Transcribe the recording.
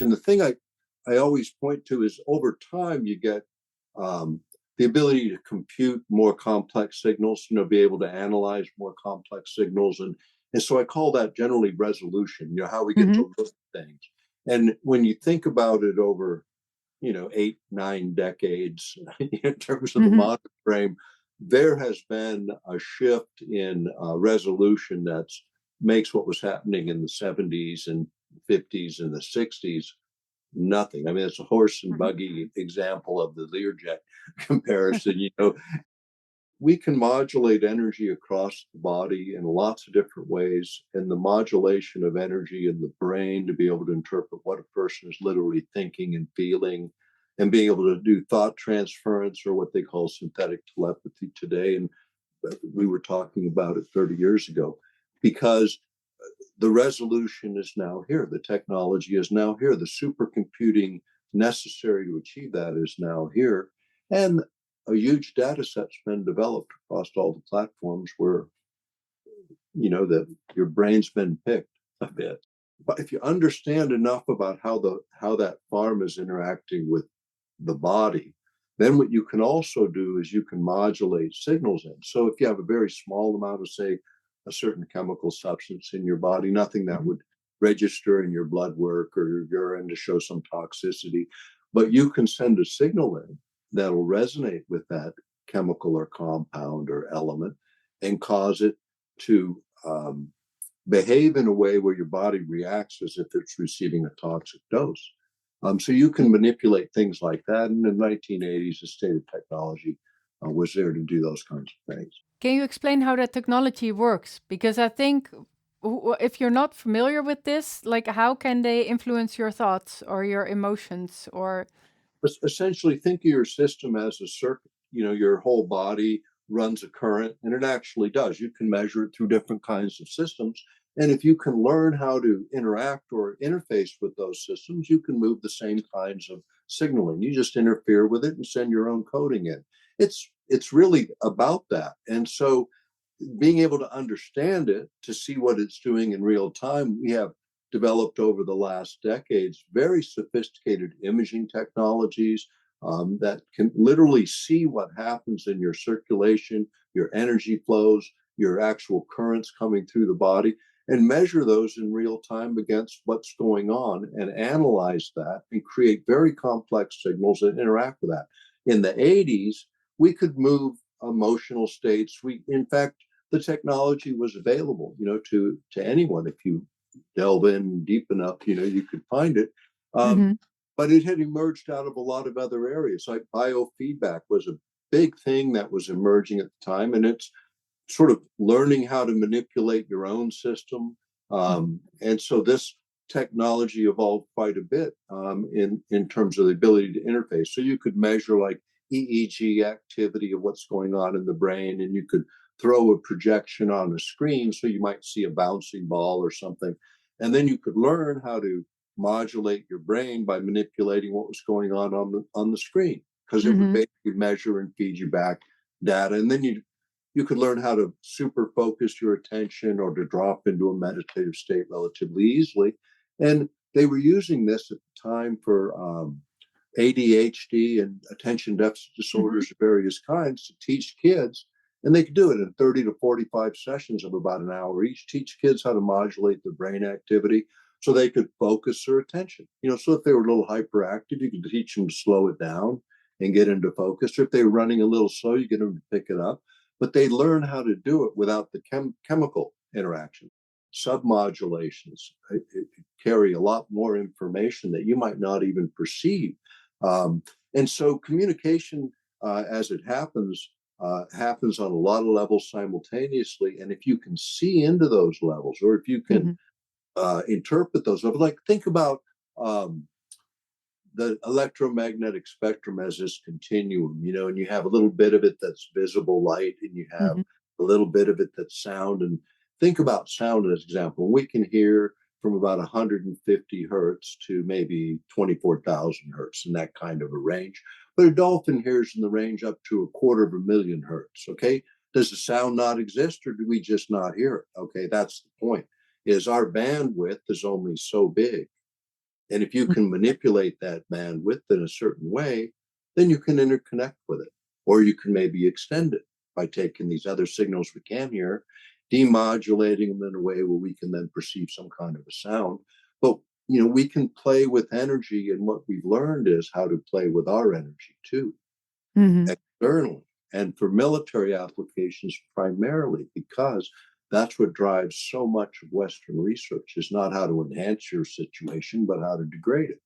And the thing I always point to is over time you get the ability to compute more complex signals, be able to analyze more complex signals. And so I call that generally resolution, how we get Mm-hmm. to look at things. And when you think about it over, 8, 9 decades in terms of the Mm-hmm. modern frame, there has been a shift in resolution that makes what was happening in the 70s and 50s and the 60s nothing. I mean, it's a horse and buggy example of the Learjet comparison. We can modulate energy across the body in lots of different ways, and the modulation of energy in the brain to be able to interpret what a person is literally thinking and feeling, and being able to do thought transference, or what they call synthetic telepathy today. And we were talking about it 30 years ago, because the resolution is now here. The technology is now here. The supercomputing necessary to achieve that is now here. And a huge data set's been developed across all the platforms where, that your brain's been picked a bit. But if you understand enough about how that farm is interacting with the body, then what you can also do is you can modulate signals in. So if you have a very small amount of, say, a certain chemical substance in your body, nothing that would register in your blood work or your urine to show some toxicity, but you can send a signal in that'll resonate with that chemical or compound or element and cause it to behave in a way where your body reacts as if it's receiving a toxic dose. So you can manipulate things like that. And in the 1980s, the state of technology was there to do those kinds of things. Can you explain how that technology works? Because I think if you're not familiar with this, like how can they influence your thoughts or your emotions or? Essentially, think of your system as a circuit. Your whole body runs a current, and it actually does. You can measure it through different kinds of systems. And if you can learn how to interact or interface with those systems, you can move the same kinds of signaling. You just interfere with it and send your own coding in. It's really about that. And so being able to understand it, to see what it's doing in real time, we have developed over the last decades very sophisticated imaging technologies that can literally see what happens in your circulation, your energy flows, your actual currents coming through the body, and measure those in real time against what's going on and analyze that and create very complex signals that interact with that. In the 80s, we could move emotional states. In fact, the technology was available, to anyone. If you delve in deep enough, you could find it. Mm-hmm. But it had emerged out of a lot of other areas. Like biofeedback was a big thing that was emerging at the time, and it's sort of learning how to manipulate your own system. And so this technology evolved quite a bit in terms of the ability to interface. So you could measure like EEG activity of what's going on in the brain, and you could throw a projection on a screen so you might see a bouncing ball or something. And then you could learn how to modulate your brain by manipulating what was going on the screen, because it would basically measure and feed you back data. And then you could learn how to super focus your attention or to drop into a meditative state relatively easily. And they were using this at the time for ADHD and attention deficit disorders of various kinds to teach kids. And they could do it in 30 to 45 sessions of about an hour each, teach kids how to modulate their brain activity so they could focus their attention. So if they were a little hyperactive, you could teach them to slow it down and get into focus. Or if they were running a little slow, you get them to pick it up. But they learn how to do it without the chemical interaction. Submodulations it carry a lot more information that you might not even perceive. And so communication, as it happens on a lot of levels simultaneously. And if you can see into those levels, or if you can interpret those levels, like think about the electromagnetic spectrum as this continuum, and you have a little bit of it that's visible light, and you have a little bit of it that's sound. And think about sound as an example. We can hear from about 150 hertz to maybe 24,000 hertz in that kind of a range. But a dolphin hears in the range up to 250,000 hertz. Okay. Does the sound not exist, or do we just not hear it? Okay. That's the point, is our bandwidth is only so big. And if you can manipulate that bandwidth in a certain way, then you can interconnect with it. Or you can maybe extend it by taking these other signals we can hear, demodulating them in a way where we can then perceive some kind of a sound. But we can play with energy, and what we've learned is how to play with our energy too, externally, and for military applications primarily, because that's what drives so much of Western research, is not how to enhance your situation, but how to degrade it.